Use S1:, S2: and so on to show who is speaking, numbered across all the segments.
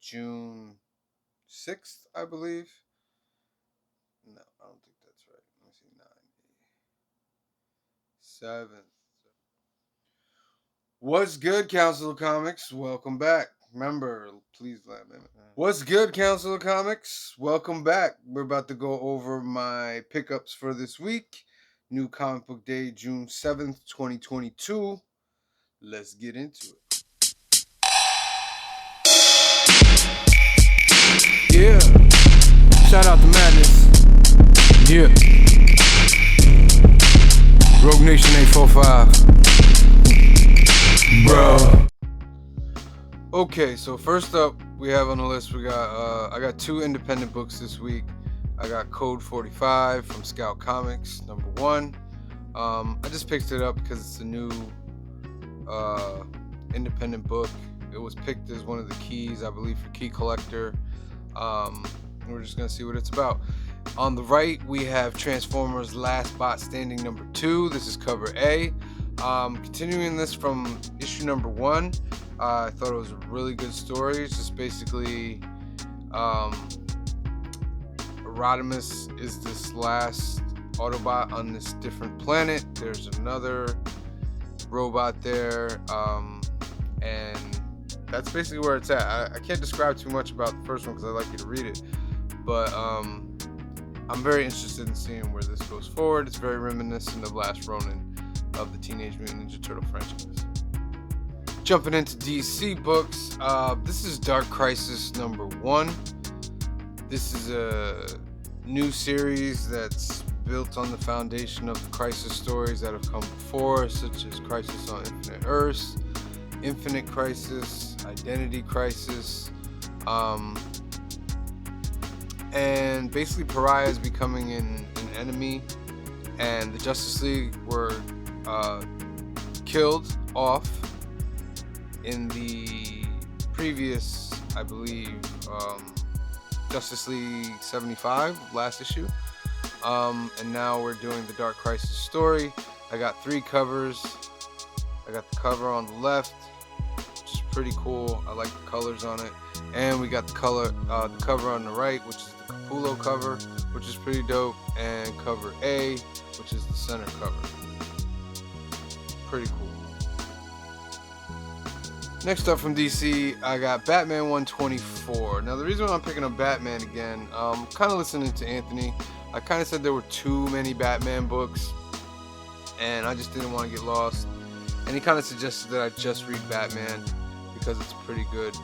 S1: June 6th, I believe. No, I don't think that's right. Let me see, 7th. What's good, Council of Comics? Welcome back. Remember, please let me. What's good, Council of Comics? Welcome back. We're about to go over my pickups for this week. New comic book day, June 7th, 2022. Let's get into it.
S2: Yeah. Shout out to Madness. Yeah. Rogue Nation 845. Bro.
S1: Okay, so first up, we have on the list, we got I got two independent books this week. I got Code 45 from Scout Comics, number 1. I just picked it up because it's a new independent book. It was picked as one of the keys, I believe, for Key Collector. We're just gonna see what it's about. On the right, we have Transformers Last Bot Standing number 2. This is cover A. Continuing this from issue number 1, I thought it was a really good story. It's just basically Rodimus is this last Autobot on this different planet. There's another robot there, and that's basically where it's at. I can't describe too much about the first one because I'd like you to read it, but I'm very interested in seeing where this goes forward. It's very reminiscent of Last Ronin of the Teenage Mutant Ninja Turtle franchise. Jumping into DC books, this is Dark Crisis number 1. This is a new series that's built on the foundation of the Crisis stories that have come before, such as Crisis on Infinite Earths, Infinite Crisis, Identity Crisis, and basically Pariah is becoming an enemy, and the Justice League were killed off in the previous, I believe, Justice League 75, last issue, and now we're doing the Dark Crisis story. I got 3 covers. I got the cover on the left, which is pretty cool. I like the colors on it, and we got the cover on the right, which is the Capullo cover, which is pretty dope, and cover A, which is the center cover. Pretty cool. Next up from DC, I got Batman 124. Now, the reason why I'm picking up Batman again, kind of listening to Anthony, I kind of said there were too many Batman books, and I just didn't want to get lost. And he kind of suggested that I just read Batman because it's pretty good.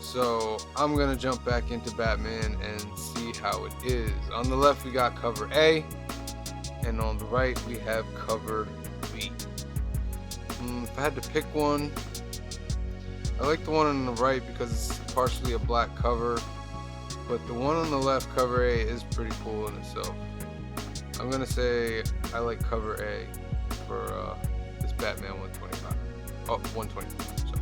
S1: So I'm going to jump back into Batman and see how it is. On the left, we got cover A, and on the right, we have cover B. If I had to pick one, I like the one on the right because it's partially a black cover, but the one on the left, cover A, is pretty cool in itself. I'm going to say I like cover A for this Batman 125. Oh, 125, sorry.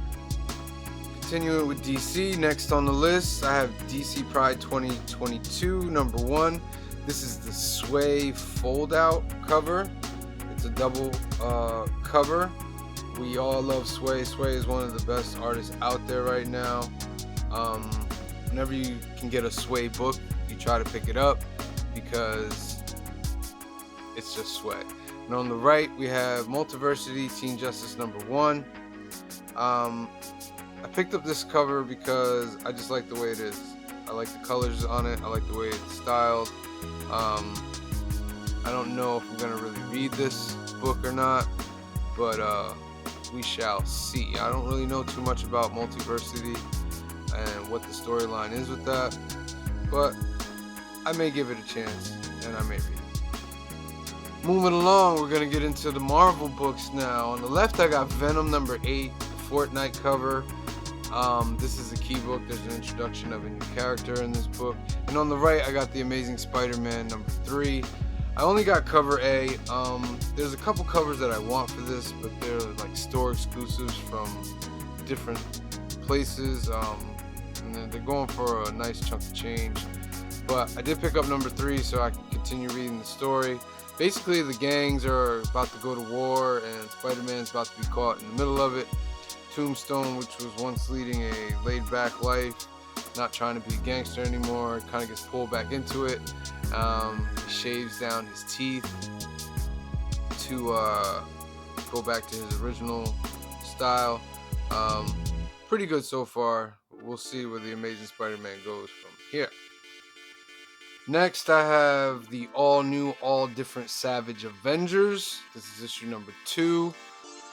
S1: Continuing with DC, next on the list, I have DC Pride 2022, number 1. This is the Sway fold-out cover. It's a double cover. We all love Sway. Sway is one of the best artists out there right now. Whenever you can get a Sway book, you try to pick it up because it's just Sway. And on the right, we have Multiversity Teen Justice number 1. I picked up this cover because I just like the way it is. I like the colors on it. I like the way it's styled. I don't know if we're going to really read this book or not, but we shall see. I don't really know too much about Multiversity and what the storyline is with that, but I may give it a chance and I may read it. Moving along, we're going to get into the Marvel books now. On the left, I got Venom number 8, the Fortnite cover. This is a key book. There's an introduction of a new character in this book. And on the right, I got The Amazing Spider-Man number 3. I only got cover A. There's a couple covers that I want for this, but they're like store exclusives from different places. And they're going for a nice chunk of change. But I did pick up number 3 so I can continue reading the story. Basically, the gangs are about to go to war, and Spider-Man's about to be caught in the middle of it. Tombstone, which was once leading a laid-back life, not trying to be a gangster anymore. Kind of gets pulled back into it. He shaves down his teeth to go back to his original style. Pretty good so far. We'll see where the Amazing Spider-Man goes from here. Next, I have the all-new, all-different Savage Avengers. This is issue number 2.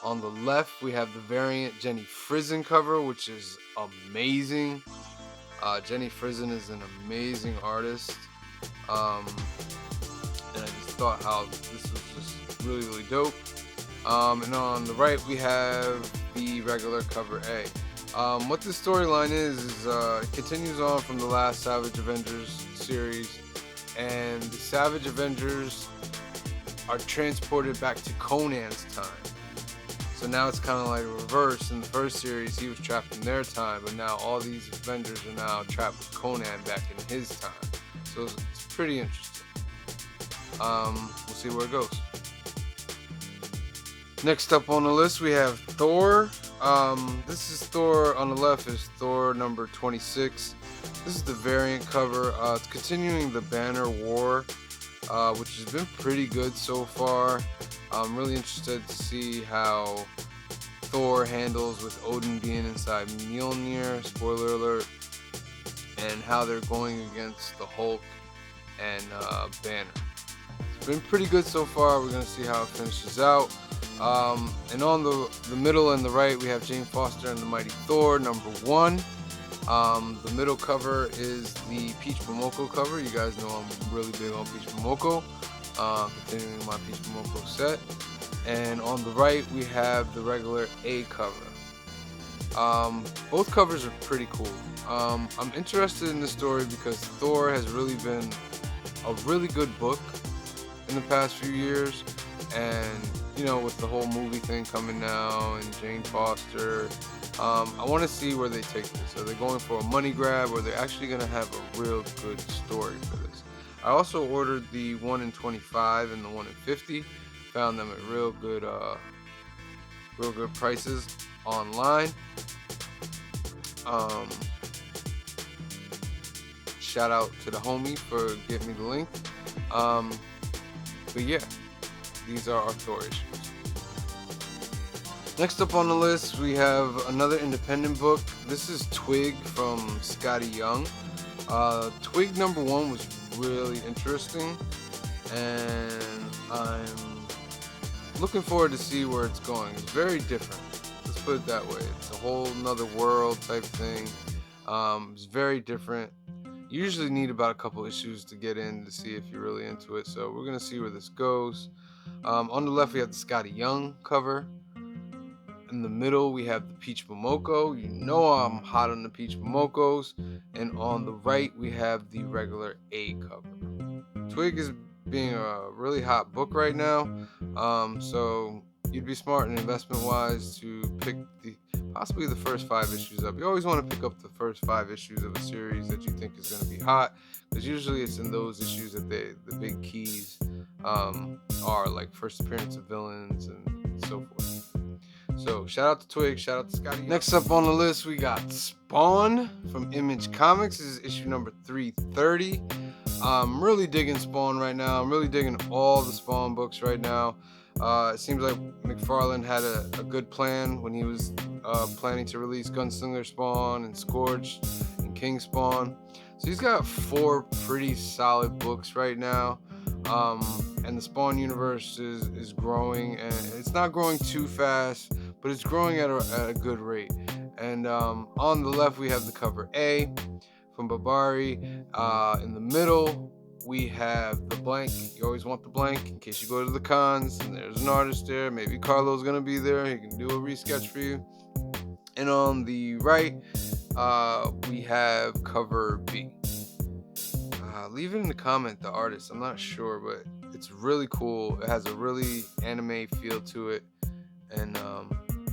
S1: On the left, we have the variant Jenny Frison cover, which is amazing. Jenny Frison is an amazing artist. And I just thought how this was just really, really dope. And on the right, we have the regular cover A. What this storyline is it continues on from the last Savage Avengers series, and the Savage Avengers are transported back to Conan's time. So now it's kind of like reverse. In the first series, he was trapped in their time, but now all these Avengers are now trapped with Conan back in his time. So it's pretty interesting. We'll see where it goes. Next up on the list, we have Thor. This is Thor. On the left is Thor number 26. This is the variant cover. It's continuing the Banner War, which has been pretty good so far. I'm really interested to see how Thor handles with Odin being inside Mjolnir, spoiler alert, and how they're going against the Hulk and Banner. It's been pretty good so far. We're going to see how it finishes out. And on the middle and the right, we have Jane Foster and the Mighty Thor number 1. The middle cover is the Peach Momoko cover. You guys know I'm really big on Peach Momoko. Continuing my Peach Momoko set. And on the right, we have the regular A cover. Both covers are pretty cool. I'm interested in this story because Thor has really been a really good book in the past few years. And you know, with the whole movie thing coming now and Jane Foster, I want to see where they take this. Are they going for a money grab, or are they actually going to have a real good story for this? I also ordered the 1 in 25 and the 1 in 50. Found them at real good prices online. Shout out to the homie for getting me the link. But yeah, these are our Thor issues. Next up on the list, we have another independent book. This is Twig from Scotty Young. Twig number 1 was really interesting, and I'm looking forward to see where it's going. It's very different. Let's put it that way. It's a whole nother world type thing. It's very different. You usually need about a couple issues to get in to see if you're really into it. So we're gonna see where this goes. On the left, we have the Scotty Young cover. In the middle, we have the Peach Momoko. You know I'm hot on the Peach Momokos. And on the right, we have the regular A cover. Twig is being a really hot book right now. So you'd be smart and investment-wise to pick possibly the first 5 issues up. You always want to pick up the first 5 issues of a series that you think is going to be hot, because usually it's in those issues that the big keys are, like first appearance of villains and so forth. So shout out to Twig, shout out to Scotty. Next up on the list, we got Spawn from Image Comics. This is issue number 330. I'm really digging Spawn right now. I'm really digging all the Spawn books right now. It seems like McFarlane had a good plan when he was planning to release Gunslinger Spawn and Scorched and King Spawn. So he's got 4 pretty solid books right now. And the Spawn universe is growing, and it's not growing too fast, but it's growing at a good rate. And on the left, we have the cover A from Babari. In the middle, we have the blank. You always want the blank in case you go to the cons and there's an artist there. Maybe Carlo's gonna be there. He can do a resketch for you. And on the right, we have cover B. Leave it in the comment, the artist. I'm not sure, but it's really cool. It has a really anime feel to it, and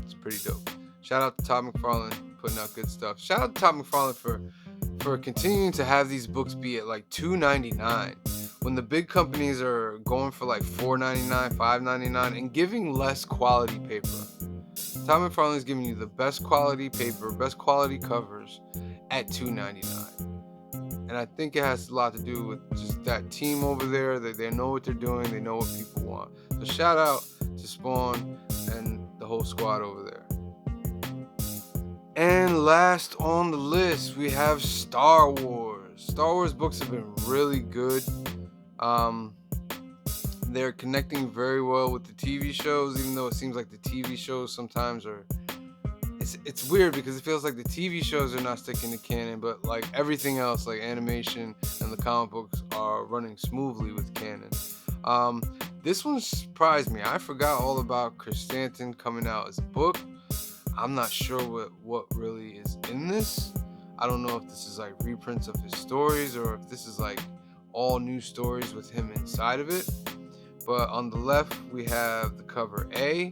S1: it's pretty dope. Shout out to Todd McFarlane putting out good stuff. Shout out to Todd McFarlane for continuing to have these books be at like $2.99 when the big companies are going for like $4.99, $5.99, and giving less quality paper. Todd McFarlane is giving you the best quality paper, best quality covers, at $2.99. And I think it has a lot to do with just that team over there. That they know what they're doing. They know what people want. So shout out to Spawn and the whole squad over there. And last on the list, we have Star Wars. Star Wars books have been really good. They're connecting very well with the TV shows, even though it seems like the TV shows sometimes are... It's weird because it feels like the TV shows are not sticking to canon, but like everything else, like animation and the comic books, are running smoothly with canon. This one surprised me. I forgot all about Chris Stanton coming out as a book. I'm not sure what really is in this. I don't know if this is like reprints of his stories or if this is like all new stories with him inside of it. But on the left, we have the cover A.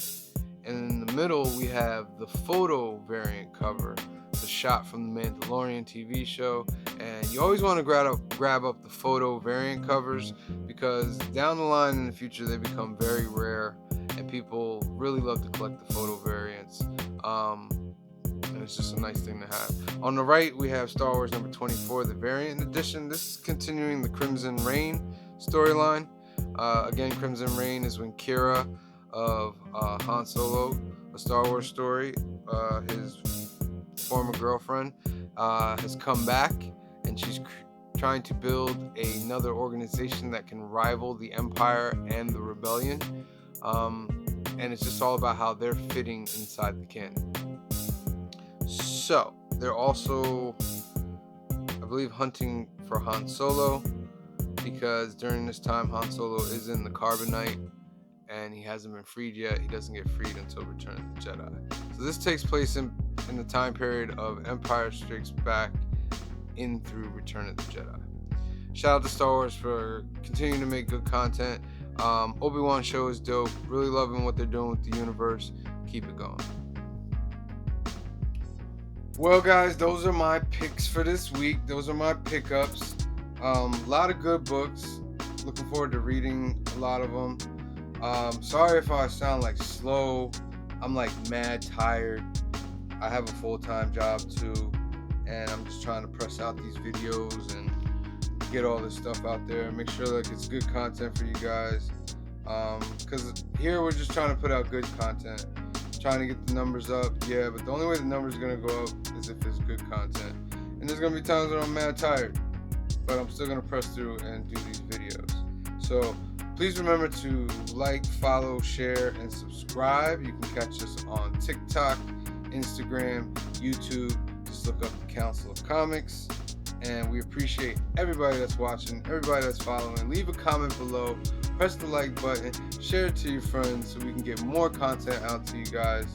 S1: And in the middle, we have the photo variant cover, the shot from the Mandalorian TV show. And you always want to grab up the photo variant covers because down the line in the future, they become very rare. And people really love to collect the photo variants. And it's just a nice thing to have. On the right, we have Star Wars number 24, the variant edition. This is continuing the Crimson Reign storyline. Again, Crimson Reign is when Kira of Han Solo, a Star Wars story, his former girlfriend, has come back, and she's trying to build another organization that can rival the Empire and the Rebellion. And it's just all about how they're fitting inside the canon. So they're also, I believe, hunting for Han Solo, because during this time Han Solo is in the Carbonite and he hasn't been freed yet. He doesn't get freed until Return of the Jedi. So this takes place in the time period of Empire Strikes Back in through Return of the Jedi. Shout out to Star Wars for continuing to make good content. Obi-Wan show is dope. Really loving what they're doing with the universe. Keep it going. Well, guys, those are my picks for this week. Those are my pickups. A lot of good books. Looking forward to reading a lot of them. Sorry if I sound like slow. I'm like mad tired. I have a full-time job too, and I'm just trying to press out these videos and get all this stuff out there. Make sure like it's good content for you guys. Because here we're just trying to put out good content. Trying to get the numbers up, yeah, but the only way the numbers are going to go up is if it's good content. And there's going to be times when I'm mad tired, but I'm still going to press through and do these videos. So please remember to like, follow, share, and subscribe. You can catch us on TikTok, Instagram, YouTube. Just look up the Council of Comics. And we appreciate everybody that's watching, everybody that's following. Leave a comment below, press the like button, share it to your friends so we can get more content out to you guys.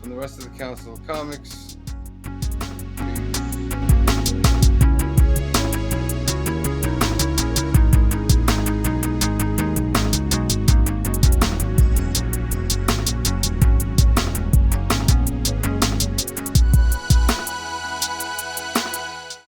S1: From the rest of the Council of Comics,